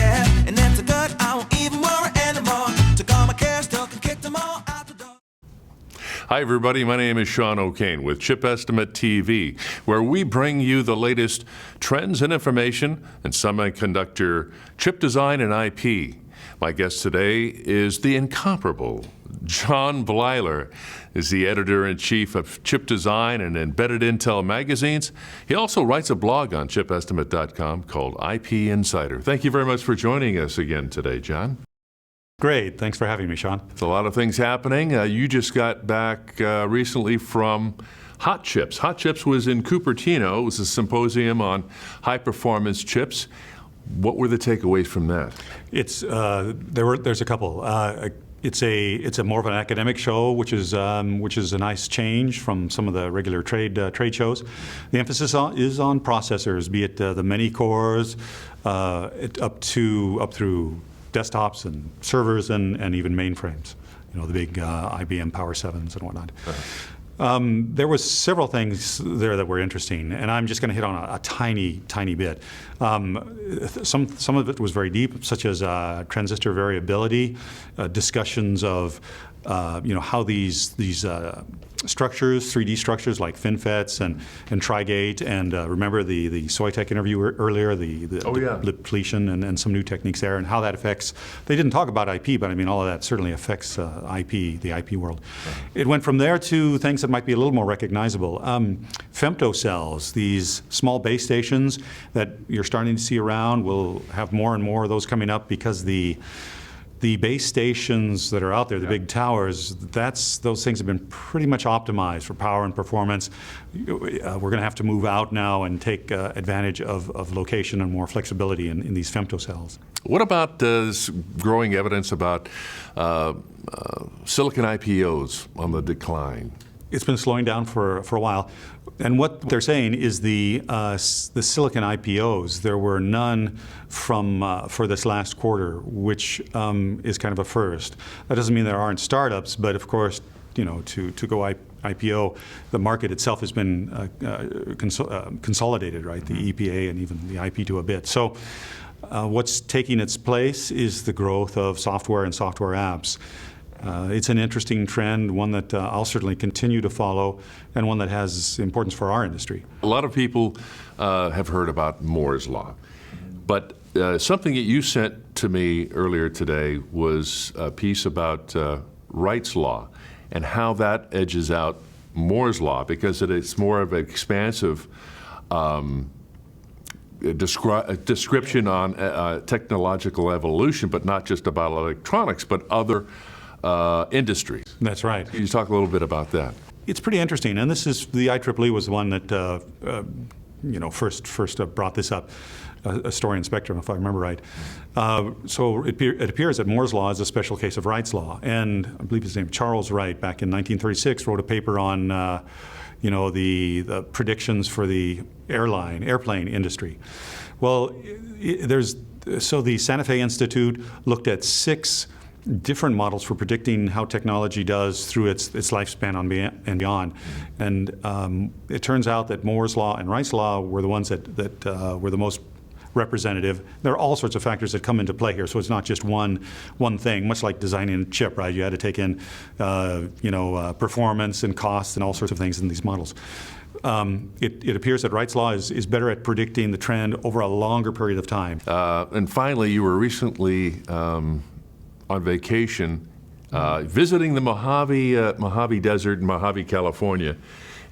yeah. And that's a good, I won't even worry anymore. Took all my cares, took and kicked them all out the door. Hi, everybody. My name is Sean O'Kane with Chip Estimate TV, where we bring you the latest trends and information in semiconductor chip design and IP. My guest today is the incomparable John Blyler, is the editor-in-chief of Chip Design and Embedded Intel magazines. He also writes a blog on ChipEstimate.com called IP Insider. Thank you very much for joining us again today, John. Great. Thanks for having me, Sean. There's a lot of things happening. You just got back recently from Hot Chips. Hot Chips was in Cupertino. It was a symposium on high-performance chips. What were the takeaways from that? There's a couple. It's a more of an academic show, which is a nice change from some of the regular trade shows. The emphasis is on processors, be it the many cores, up through desktops and servers and even mainframes. You know, the big IBM Power 7s and whatnot. There was several things there that were interesting, and I'm just going to hit on a tiny bit. Some of it was very deep, such as transistor variability, discussions of how these structures, 3D structures like FinFETs and Tri-Gate, and remember the Soitec interview earlier, the depletion and some new techniques there, and how that affects. They didn't talk about IP, but I mean all of that certainly affects the IP world. It went from there to things that might be a little more recognizable. Femtocells, these small base stations that you're starting to see around, we'll have more and more of those coming up because the base stations that are out there, the big towers, those things have been pretty much optimized for power and performance. We're going to have to move out now and take advantage of location and more flexibility in these femtocells. What about this growing evidence about silicon IPOs on the decline? It's been slowing down for a while. And what they're saying is the silicon IPOs, there were none for this last quarter, which is kind of a first. That doesn't mean there aren't startups, but of course, to go IPO, the market itself has been consolidated, right? The EPA and even the IP to a bit. So what's taking its place is the growth of software and software apps. It's an interesting trend, one that I'll certainly continue to follow, and one that has importance for our industry. A lot of people have heard about Moore's Law, but something that you sent to me earlier today was a piece about Wright's Law and how that edges out Moore's Law, because it's more of an expansive description on technological evolution, but not just about electronics, but other industries. That's right. Can you talk a little bit about that? It's pretty interesting, and this is the IEEE was the one that first brought this up. A story in Spectrum, if I remember right. So it appears that Moore's Law is a special case of Wright's Law, and I believe his name Charles Wright back in 1936 wrote a paper on the predictions for the airplane industry. Well, so the Santa Fe Institute looked at 6 different models for predicting how technology does through its lifespan and beyond. And it turns out that Moore's Law and Wright's Law were the ones that were the most representative. There are all sorts of factors that come into play here, so it's not just one thing, much like designing a chip, right? You had to take in performance and cost and all sorts of things in these models. It appears that Wright's Law is better at predicting the trend over a longer period of time. And finally, you were recently on vacation, visiting the Mojave Desert in Mojave, California,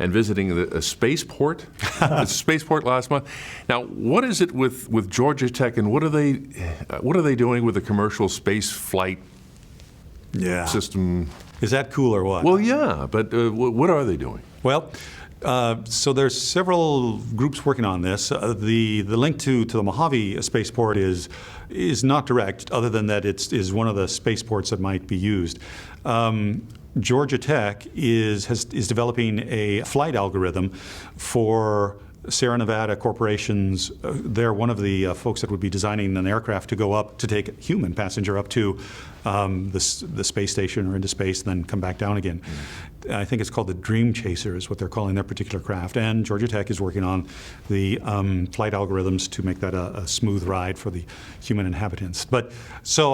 and visiting a spaceport. A spaceport last month. Now, what is it with Georgia Tech, and what are they doing with the commercial space flight system? Is that cool or what? Well, yeah, but what are they doing? Well, so there's several groups working on this. The link to the Mojave spaceport is not direct, other than that it is one of the spaceports that might be used. Georgia Tech is developing a flight algorithm for Sierra Nevada corporations, they're one of the folks that would be designing an aircraft to go up, to take a human passenger up to the space station or into space, and then come back down again. I think it's called the Dream Chaser is what they're calling their particular craft. And Georgia Tech is working on the flight algorithms to make that a smooth ride for the human inhabitants. But so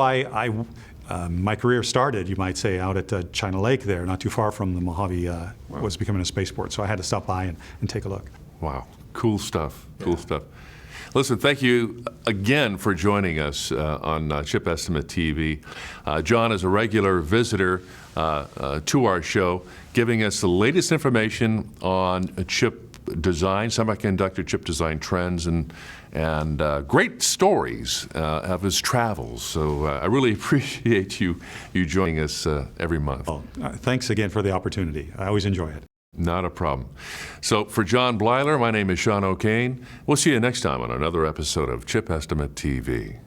my career started, you might say, out at China Lake there, not too far from the Mojave was becoming a spaceport. So I had to stop by and take a look. Wow, cool stuff, cool stuff. Listen, thank you again for joining us on Chip Estimate TV. John is a regular visitor to our show, giving us the latest information on chip design, semiconductor chip design trends, and great stories of his travels. So I really appreciate you joining us every month. Well, thanks again for the opportunity. I always enjoy it. Not a problem. So for John Blyler, my name is Sean O'Kane. We'll see you next time on another episode of Chip Estimate TV.